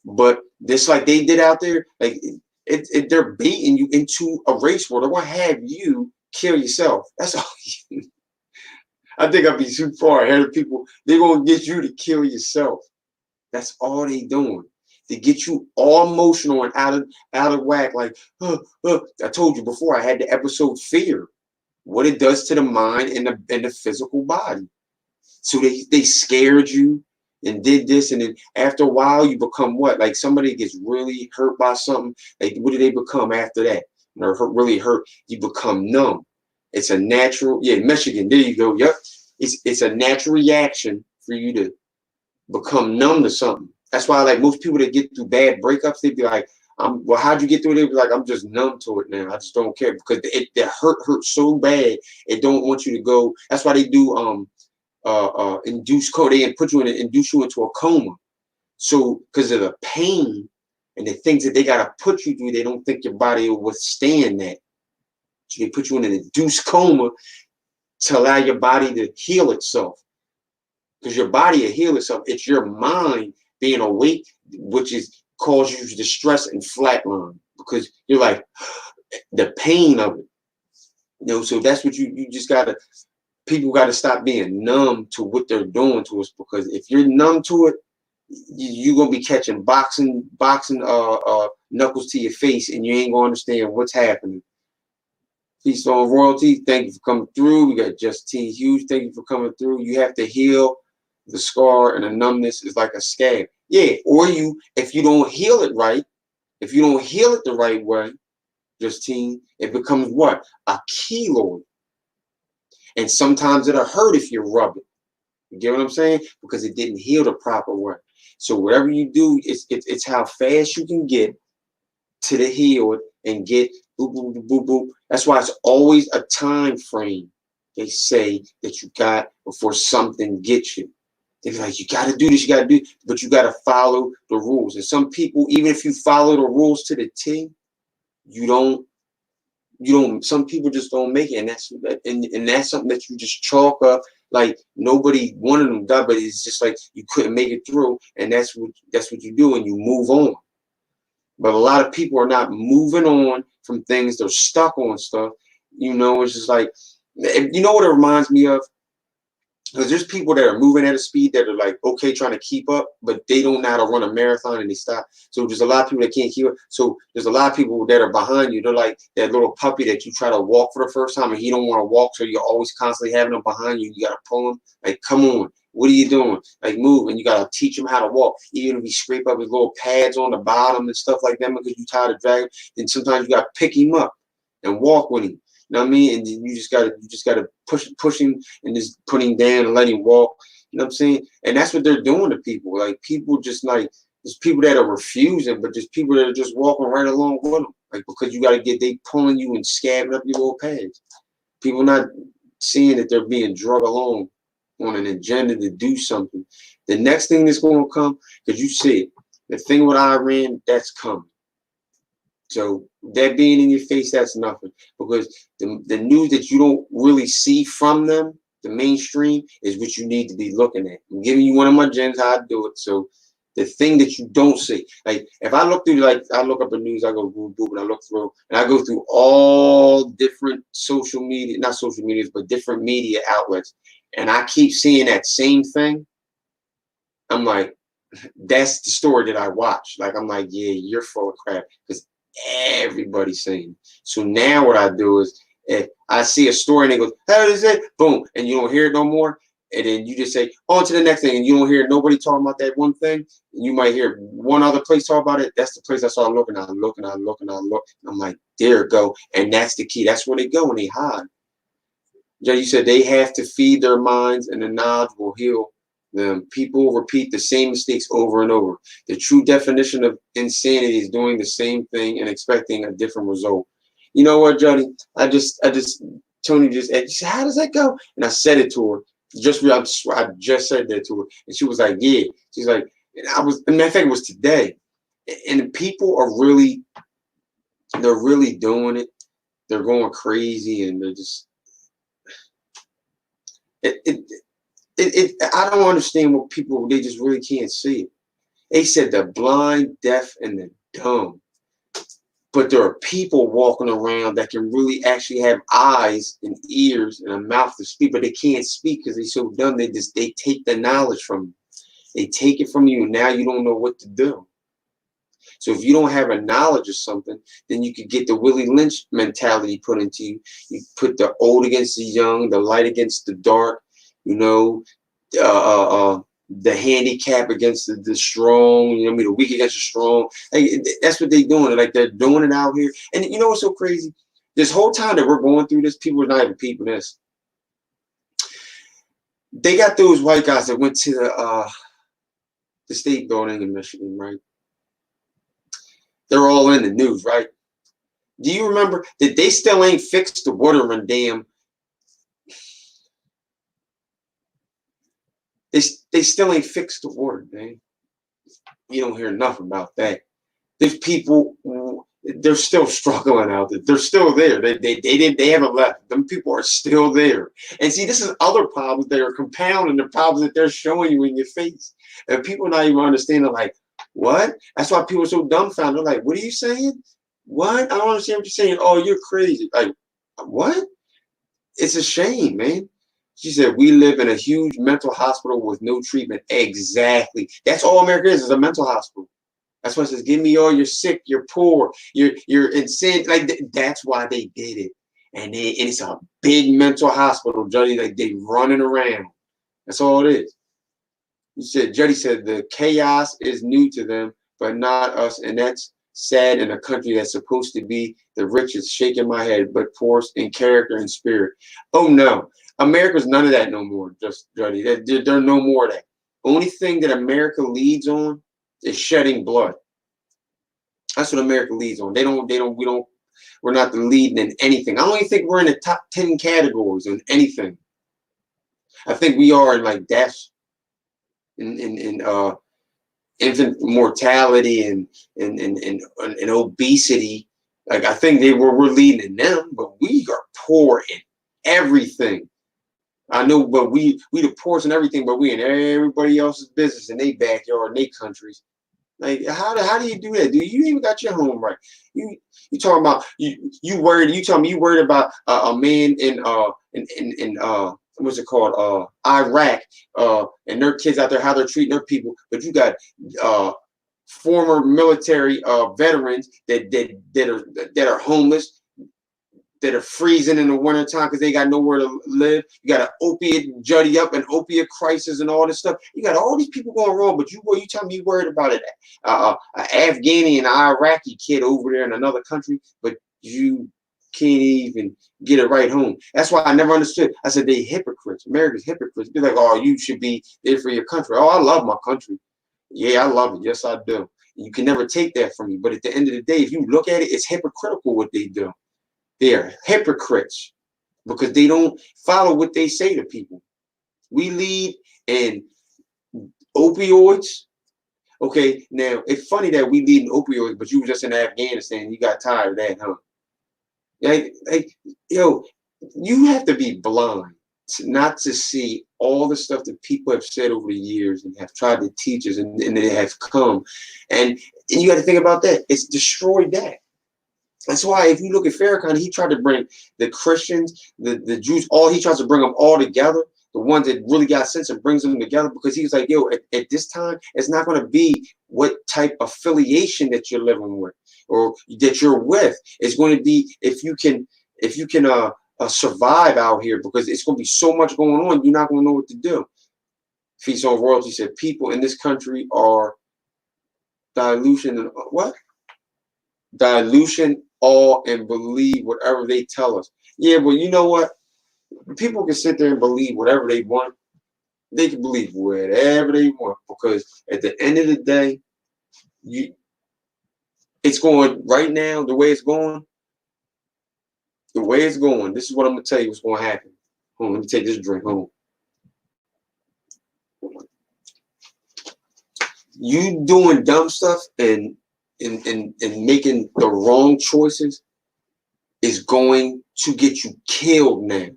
But this like they did out there, like they're baiting you into a race war. They're gonna have you kill yourself. That's all. I think I'd be too far ahead of people. They're gonna get you to kill yourself. That's all they doing. To get you all emotional and out of whack. Like, I told you before, I had the episode Fear. What it does to the mind and the physical body. So they scared you and did this, and then after a while you become what? Like somebody gets really hurt by something. Like what do they become after that? Or really hurt? You become numb. It's a natural. Yeah, Michigan. There you go. Yep. It's a natural reaction for you to become numb to something. That's why like most people that get through bad breakups, they'd be like, well, how'd you get through it? They'd be like, I'm just numb to it now. I just don't care because the hurt so bad. It don't want you to go. That's why they do induce coma. They induce you into a coma. So because of the pain and the things that they gotta put you through, they don't think your body will withstand that. So they put you in an induced coma to allow your body to heal itself. Because your body will heal itself. It's your mind being awake, which is cause you to stress and flatline. Because you're like the pain of it. You know, so that's what you just gotta. People got to stop being numb to what they're doing to us, because if you're numb to it, you're gonna be catching boxing knuckles to your face, and you ain't gonna understand what's happening. Peace on Royalty, thank you for coming through. We got Justine Hughes, thank you for coming through. You have to heal the scar, and the numbness is like a scab. Yeah, or if you don't heal it right, if you don't heal it the right way, Justine, it becomes what? A keloid. And sometimes it'll hurt if you rub it. You get what I'm saying? Because it didn't heal the proper way. So whatever you do, it's how fast you can get to the heal and get boop, boop, boop, boop, boop. That's why it's always a time frame they say that you got before something gets you. They're like, you got to do this, you got to do, but you got to follow the rules. And some people, even if you follow the rules to the T, you don't You don't. Some people just don't make it, and that's something that you just chalk up. Like nobody, one of them died, but it's just like you couldn't make it through, and that's what you do, and you move on. But a lot of people are not moving on from things. They're stuck on stuff. It's just like, you know what it reminds me of? Because there's people that are moving at a speed that are like, okay, trying to keep up, but they don't know how to run a marathon and they stop. So there's a lot of people that can't keep up. So there's a lot of people that are behind you. They're like that little puppy that you try to walk for the first time and he don't want to walk. So you're always constantly having them behind you. You got to pull him. Like, come on. What are you doing? Like, move. And you got to teach him how to walk. Even if he scrape up his little pads on the bottom and stuff like that because you're tired of dragging, then sometimes you got to pick him up and walk with him. You know what I mean? And you just gotta push him and just put him down and let him walk. You know what I'm saying? And that's what they're doing to people. Like people just like there's people that are refusing, but there's people that are just walking right along with them. Like because you gotta they pulling you and scabbing up your little pads. People not seeing that they're being drug along on an agenda to do something. The next thing that's gonna come, because you see it, the thing with Iran, that's coming. So that being in your face, that's nothing because the news that you don't really see from them, the mainstream, is what you need to be looking at. I'm giving you one of my gems how I do it. So the thing that you don't see, like if I look through, like I look up the news, I go boop boop, and I look through, and I go through all different social media, not social medias, but different media outlets, and I keep seeing that same thing. I'm like, that's the story that I watch. Like I'm like, yeah, you're full of crap because everybody's saying. So now what I do is if I see a story and they go, how is it? Boom, and you don't hear it no more. And then you just say, on to the next thing, and you don't hear nobody talking about that one thing. And you might hear one other place talk about it. That's the place I start looking. I look and I look and I look. And I'm like, there it go. And that's the key. That's where they go and they hide. Jay, you said they have to feed their minds and the knowledge will heal them. People repeat the same mistakes over and over. The true definition of insanity is doing the same thing and expecting a different result. You know what, Jody? Tony just asked, she said, how does that go? And I said it to her. I just said that to her. And she was like, yeah. She's like, and matter of fact, it was today. And people are they're really doing it. They're going crazy and they're just, I don't understand what people, they just really can't see it. They said the blind, deaf, and the dumb. But there are people walking around that can really actually have eyes and ears and a mouth to speak, but they can't speak because they're so dumb. They take the knowledge from you. They take it from you, and now you don't know what to do. So if you don't have a knowledge of something, then you could get the Willie Lynch mentality put into you. You put the old against the young, the light against the dark, you know, the handicap against the strong, you know what I mean, the weak against the strong. Like, that's what they're doing. Like they're doing it out here. And you know what's so crazy? This whole time that we're going through this, people are not even peeping this. They got those white guys that went to the state building in Michigan, right? They're all in the news, right? Do you remember that they still ain't fixed the water run dam? They still ain't fixed the water, man. You don't hear enough about that. There's people, they're still struggling out there. They're still there. They haven't left. Them people are still there. And see, this is other problems that are compounding the problems that they're showing you in your face. And people are not even understanding, like, what? That's why people are so dumbfounded. They're like, what are you saying? What? I don't understand what you're saying. Oh, you're crazy. Like, what? It's a shame, man. She said, we live in a huge mental hospital with no treatment. Exactly. That's all America is a mental hospital. That's why it says, give me all you're sick, you're poor, you're insane. Like that's why they did it. And it's a big mental hospital, Jody. Like they running around. That's all it is. Jody said the chaos is new to them, but not us. And that's sad in a country that's supposed to be the richest. Shaking my head, but poor in character and spirit. Oh no. America's none of that no more, just Jody. There no more of that. Only thing that America leads on is shedding blood. That's what America leads on. We're not the leading in anything. I don't even think we're in the top 10 categories in anything. I think we are in like deaths, in infant mortality and obesity. Like I think we're leading in them, but we are poor in everything. I know, but we the poorest in everything, but we in everybody else's business in their backyard, in their countries. Like how do you do that? Do you even got your home right? You talking about you worried? You tell me you worried about a man in what's it called Iraq and their kids out there, how they're treating their people, but you got uh former military veterans that are homeless, that are freezing in the wintertime because they got nowhere to live. You got an opiate juddy up, an opiate crisis, and all this stuff. You got all these people going wrong, but you tell me you worried about it. An Afghani and an Iraqi kid over there in another country, but you can't even get it right home. That's why I never understood. I said they hypocrites. America's hypocrites. Be like, oh, you should be there for your country. Oh, I love my country. Yeah, I love it. Yes, I do. You can never take that from me. But at the end of the day, if you look at it, it's hypocritical what they do. They are hypocrites because they don't follow what they say to people. We lead in opioids. Okay, now it's funny that we lead in opioids, but you were just in Afghanistan. You got tired of that, huh? Like, yo, you have to be blind not to see all the stuff that people have said over the years and have tried to teach us, and they have come, and you got to think about that. It's destroyed that. That's why if you look at Farrakhan, he tried to bring the Christians, the Jews, he tries to bring them all together, the ones that really got sense, and brings them together, because he was like, yo, at this time, it's not going to be what type of affiliation that you're living with or that you're with. It's going to be if you can survive out here, because it's going to be so much going on, you're not going to know what to do. Feast on Royalty said people in this country are dilution and what? Dilution all and believe whatever they tell us. Yeah, but you know what? People can sit there and believe whatever they want. They can believe whatever they want, because at the end of the day, it's going right now, the way it's going. The way it's going, this is what I'm gonna tell you what's gonna happen. Hold on, let me take this drink home. You doing dumb stuff and making the wrong choices is going to get you killed now.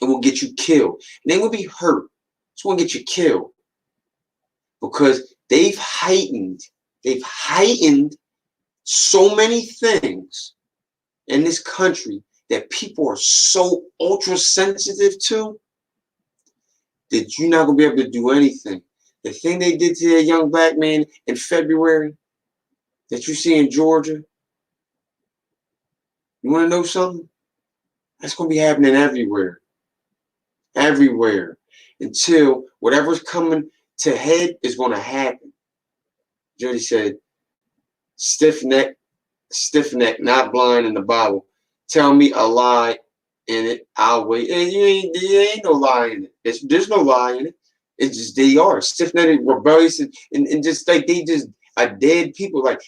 It will get you killed. And they will be hurt. It's going to get you killed. Because they've heightened so many things in this country that people are so ultra sensitive to that you're not going to be able to do anything. The thing they did to that young black man in February that you see in Georgia, you want to know something? That's going to be happening everywhere. Everywhere. Until whatever's coming to head is going to happen. Jody said, stiff neck, not blind in the Bible. Tell me a lie in it, I'll wait. And there ain't no lie in it. There's no lie in it. It's just they are stiff-necked, rebellious, and just like they just are dead people. Like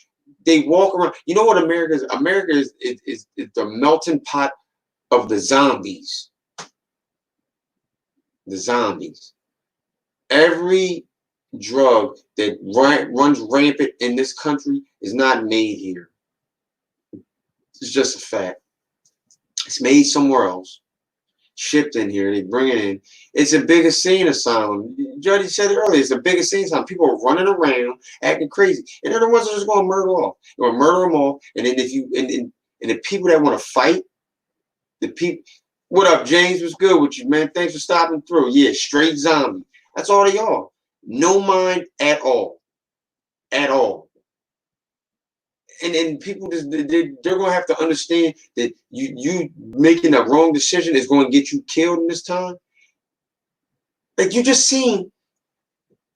they walk around. You know what America is? America is the melting pot of the zombies. The zombies. Every drug that runs rampant in this country is not made here. It's just a fact. It's made somewhere else. Shipped in here. They bring it in. It's a big insane asylum. Jody said it earlier. It's the biggest insane asylum. People are running around acting crazy, and they're the ones that are just going to murder off. They're going to murder them all. And then if you and the people that want to fight, the people. What up, James? What's good with you, man? Thanks for stopping through. Yeah, straight zombie. That's all they are. No mind at all. At all. And people just they're gonna have to understand that you making a wrong decision is going to get you killed in this time. Like you just seen,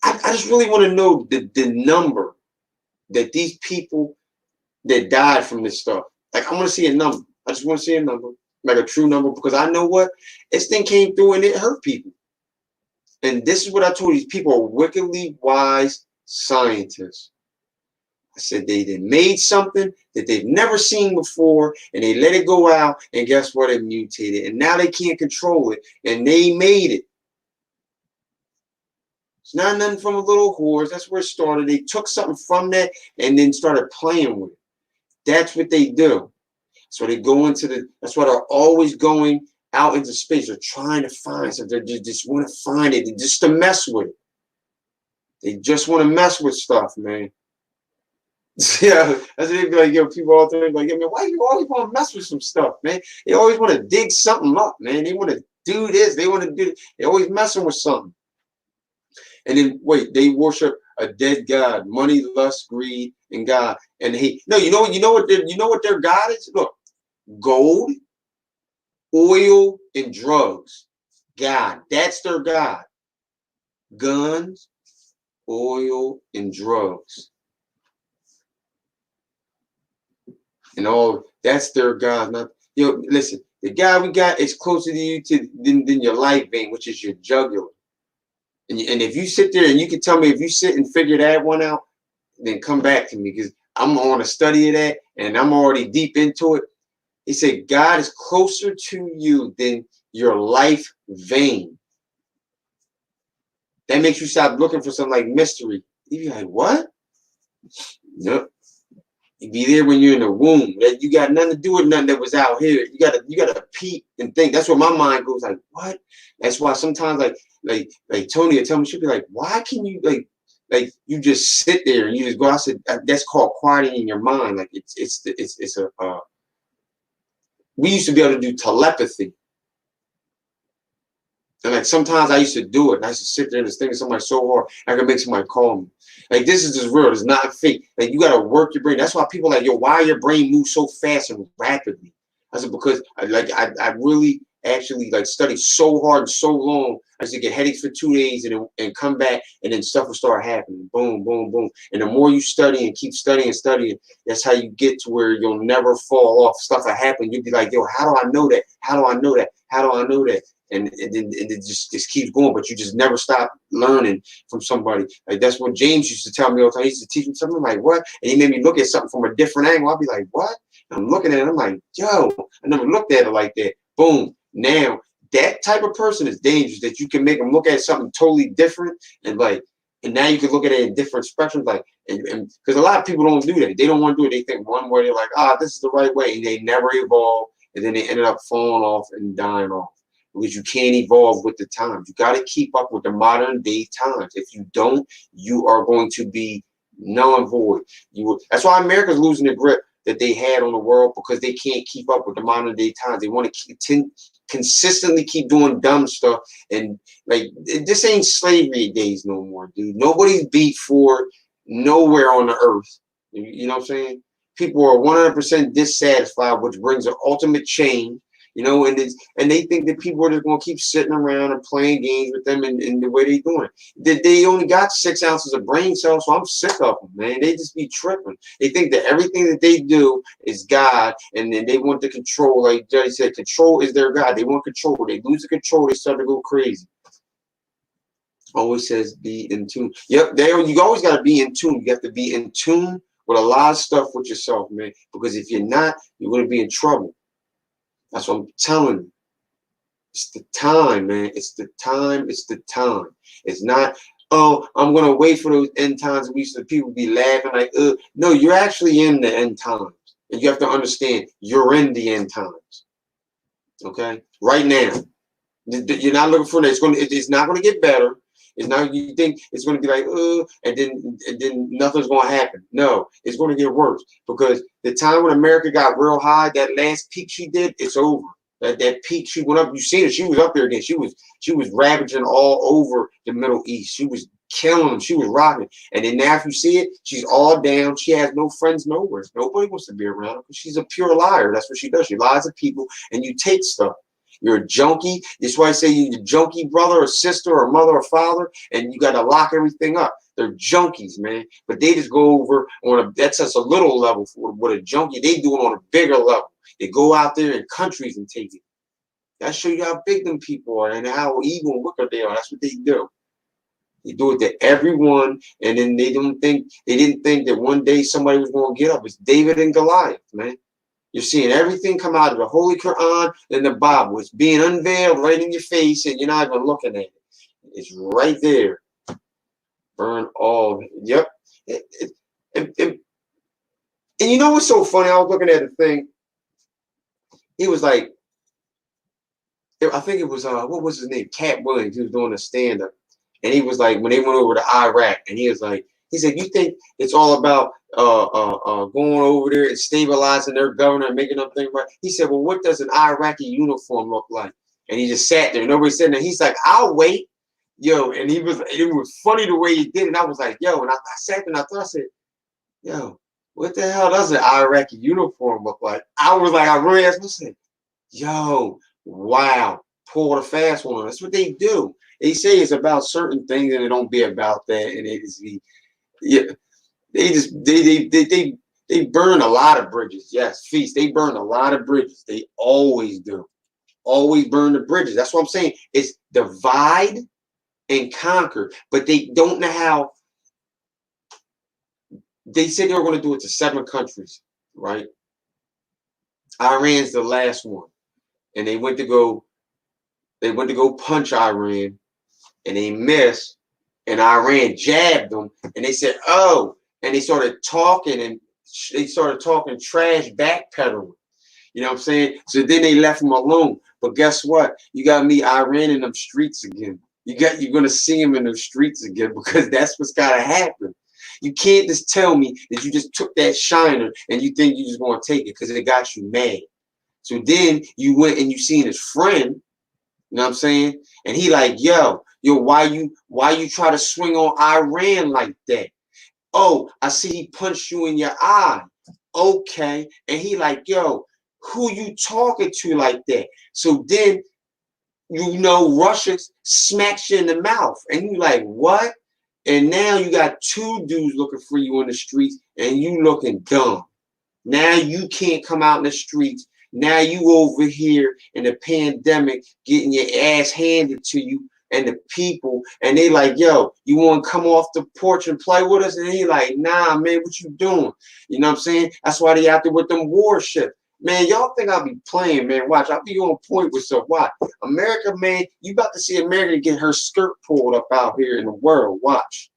I just really want to know the number that these people that died from this stuff. Like I want to see a number. I just want to see a number, like a true number, because I know what this thing came through and it hurt people. And this is what I told you: these people are wickedly wise scientists. I said they made something that they've never seen before, and they let it go out, and guess what? It mutated, and now they can't control it, and they made it. It's not nothing from a little horse. That's where it started. They took something from that and then started playing with it. That's what they do. So they go into that's why they're always going out into space. They're trying to find something. They just want to find it just to mess with it. They just want to mess with stuff, man. Yeah, that's what they be like, yo, people all the time like, yo, man, why you always want to mess with some stuff, man? They always want to dig something up, man. They want to do this. They want to do this. They always messing with something. And then wait, they worship a dead God, money, lust, greed, and God. And no, you know what their God is? Look, gold, oil, and drugs. God, that's their God. Guns, oil, and drugs. And all that's their God. Not, listen, the God we got is closer to you than your life vein, which is your jugular. And if you sit there and you can tell me if you sit and figure that one out, then come back to me because I'm on a study of that and I'm already deep into it. He said God is closer to you than your life vein. That makes you stop looking for something like mystery. You be like, what? Nope. You be there when you're in the womb. That you got nothing to do with nothing that was out here. You gotta peep and think. That's where my mind goes like, what? That's why sometimes like Tony will tell me, she'll be like, why can you like you just sit there and you just go? I said that's called quieting your mind. Like we used to be able to do telepathy. And like sometimes I used to do it, and I used to sit there and just think of somebody so hard, I could make somebody call me. Like this is just real. It's not fake. Like you gotta work your brain. That's why people are like, yo, why your brain moves so fast and rapidly? I said because I really actually like studied so hard and so long. I used to get headaches for 2 days and come back, and then stuff would start happening. Boom, boom, boom. And the more you study and keep studying and studying, that's how you get to where you'll never fall off. Stuff will happen. You'll be like, yo, how do I know that? How do I know that? How do I know that? And it just keeps going, but you just never stop learning from somebody. Like that's what James used to tell me all the time. He used to teach me something like what, and he made me look at something from a different angle. I'll be like, what? And I'm looking at it, I'm like, yo, I never looked at it like that. Boom. Now that type of person is dangerous. That you can make them look at something totally different, and now you can look at it in different spectrums. Like, and because a lot of people don't do that. They don't want to do it. They think one way. They're like, this is the right way, and they never evolve, and then they ended up falling off and dying off. Because you can't evolve with the times. You got to keep up with the modern day times. If you don't, you are going to be null and void. That's why America's losing the grip that they had on the world, because they can't keep up with the modern day times. They want to consistently keep doing dumb stuff. And like, this ain't slavery days no more, dude. Nobody's beat for nowhere on the earth. You know what I'm saying? People are 100% dissatisfied, which brings an ultimate change. And they think that people are just going to keep sitting around and playing games with them and the way they're doing it. They only got 6 ounces of brain cells, so I'm sick of them, man. They just be tripping. They think that everything that they do is God, and then they want the control. Like Jerry said, control is their God. They want control. They lose the control, they start to go crazy. Always says be in tune. Yep, you always got to be in tune. You have to be in tune with a lot of stuff with yourself, man. Because if you're not, you're going to be in trouble. That's what I'm telling you. It's the time, man. It's the time. It's the time. It's not, oh, I'm going to wait for those end times. People be laughing like, no, you're actually in the end times. And you have to understand, you're in the end times. Okay? Right now. You're not looking for that. It's not going to get better. It's not, you think it's going to be like, and then nothing's going to happen. No, it's going to get worse, because the time when America got real high, that last peak she did, it's over. That peak she went up, you seen it. She was up there again. She was ravaging all over the Middle East. She was killing them. She was rocking. And then now if you see it, she's all down. She has no friends nowhere. Nobody wants to be around her because she's a pure liar. That's what she does. She lies to people, and you take stuff. You're a junkie. That's why I say you're a junkie brother or sister or mother or father, and you got to lock everything up. They're junkies, man. But they just go over that's just a little level for what a junkie. They do it on a bigger level. They go out there in countries and take it. That show you how big them people are and how evil and wicked they are. That's what they do. They do it to everyone, and then they didn't think that one day somebody was going to get up. It's David and Goliath, man. You're seeing everything come out of the Holy Quran and the Bible. It's being unveiled right in your face, and you're not even looking at it. It's right there. Burn all. Yep. And you know what's so funny? I was looking at the thing. He was like, I think it was what was his name? Cat Williams. He was doing a stand up, and he was like, when they went over to Iraq, and he was like, he said, you think it's all about going over there and stabilizing their governor and making them think right? He said, well, what does an Iraqi uniform look like? And he just sat there. Nobody said that. He's like, I'll wait, yo. And it was funny the way he did it. And I was like, yo. And I sat there and I thought, I said, yo, what the hell does an Iraqi uniform look like? I was like, I really asked myself, yo, wow, pull the fast one. That's what they do. They say it's about certain things and it don't be about that. And it is the, yeah, they burn a lot of bridges. Yes, feast. They burn a lot of bridges. They always do. Always burn the bridges. That's what I'm saying. It's divide and conquer. But they don't know how. They said they were going to do it to 7 countries, right? Iran's the last one. And they went to go punch Iran and they missed. And Iran jabbed them. And they said, oh, and they started talking trash backpedaling. You know what I'm saying? So then they left him alone. But guess what? You got me Iran in them streets again. You're gonna see him in those streets again because that's what's gotta happen. You can't just tell me that you just took that shiner and you think you just gonna take it because it got you mad. So then you went and you seen his friend, you know what I'm saying? And he like, yo, why you try to swing on Iran like that? Oh, I see he punched you in your eye. Okay. And he like, yo, who you talking to like that? So then, Russia smacks you in the mouth. And you like, what? And now you got 2 dudes looking for you in the streets and you looking dumb. Now you can't come out in the streets. Now you over here in the pandemic getting your ass handed to you and the people, and they like, yo, you want to come off the porch and play with us? And he like, nah, man, what you doing? You know what I'm saying? That's why they out there with them warships. Man, y'all think I'll be playing, man. Watch, I'll be on point with stuff. Watch. America, man, you about to see America get her skirt pulled up out here in the world. Watch.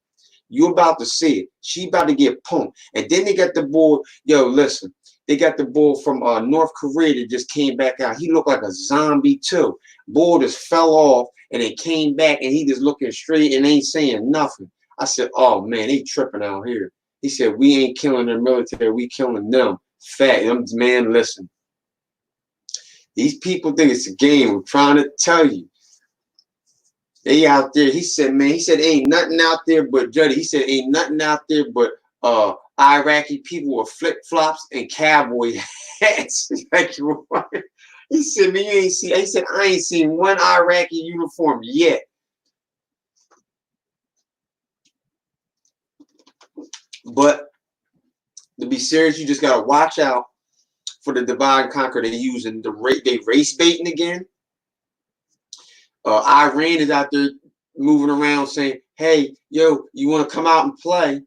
You about to see it. She about to get punked. And then they got the boy, yo, listen. They got the bull from North Korea that just came back out. He looked like a zombie too. Bull just fell off and it came back and he just looking straight and ain't saying nothing. I said, oh man, they tripping out here. He said, we ain't killing their military, we killing them. Fat. Man, listen. These people think it's a game. I'm trying to tell you. They out there. He said, man, ain't nothing out there but Juddy. He said, ain't nothing out there but Iraqi people with flip-flops and cowboy hats. He said, man, you ain't see. He said, I ain't seen one Iraqi uniform yet. But to be serious, you just gotta watch out for the divide and conquer. They using they race baiting again. Iran is out there moving around saying, hey, yo, you want to come out and play?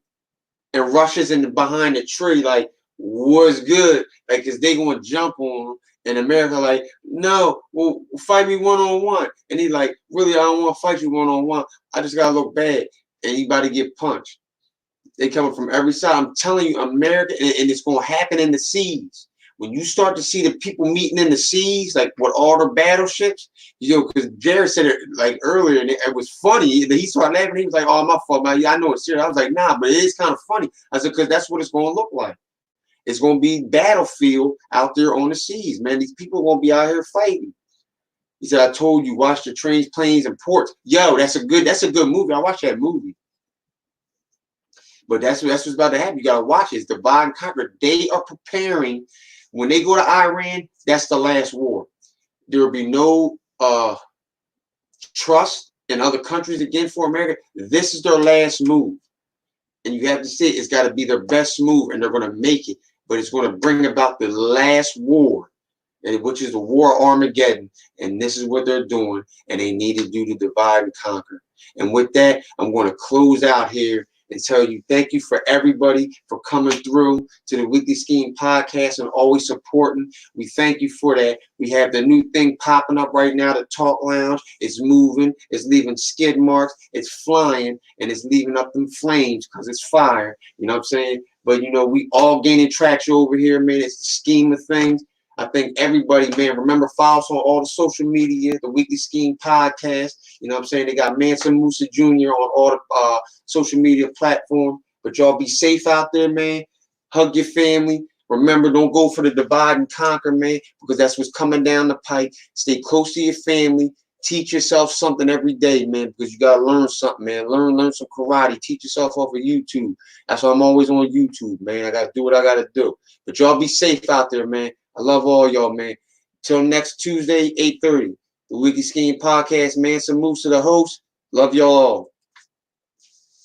And Russia's behind the tree, like, what's good? Like, cause they gonna jump on them. And America, like, no, well, fight me one-on-one. And he like, really, I don't want to fight you one-on-one. I just gotta look bad. And he about to get punched. They coming from every side. I'm telling you, America, and it's gonna happen in the seas. When you start to see the people meeting in the seas, like with all the battleships, because Jared said it like earlier, and it was funny. He started laughing. He was like, "Oh, my fault, man. Yeah, I know it's serious." I was like, "Nah, but it is kind of funny." I said, "Because that's what it's going to look like. It's going to be battlefield out there on the seas, man. These people won't be out here fighting." He said, "I told you, watch the trains, planes, and ports." Yo, that's a good movie. I watched that movie. But that's what's about to happen. You gotta watch it. It's divide and conquer. They are preparing. When they go to Iran, that's the last war. There will be no trust in other countries again for America. This is their last move. And you have to see it's got to be their best move, and they're going to make it. But it's going to bring about the last war, which is the war of Armageddon. And this is what they're doing. And they need to do the divide and conquer. And with that, I'm going to close out here and tell you thank you for everybody for coming through to the Weekly Skeem podcast and always supporting. We thank you for that. We have the new thing popping up right now, the Talk Lounge. It's moving. It's leaving skid marks. It's flying, and it's leaving up them flames because it's fire. You know what I'm saying? But you know, we all gaining traction over here, man. It's the scheme of things. I think everybody, man, remember, follow us on all the social media, the Weekly Scheme podcast. You know what I'm saying? They got Manson Musa Jr. on all the social media platforms. But y'all be safe out there, man. Hug your family. Remember, don't go for the divide and conquer, man, because that's what's coming down the pike. Stay close to your family. Teach yourself something every day, man, because you gotta learn something, man. Learn some karate. Teach yourself off of YouTube. That's why I'm always on YouTube, man. I gotta do what I gotta do. But y'all be safe out there, man. I love all y'all, man. Till next Tuesday, 8:30. The Weekly Scheme Podcast, Manson Moose, the host. Love y'all all.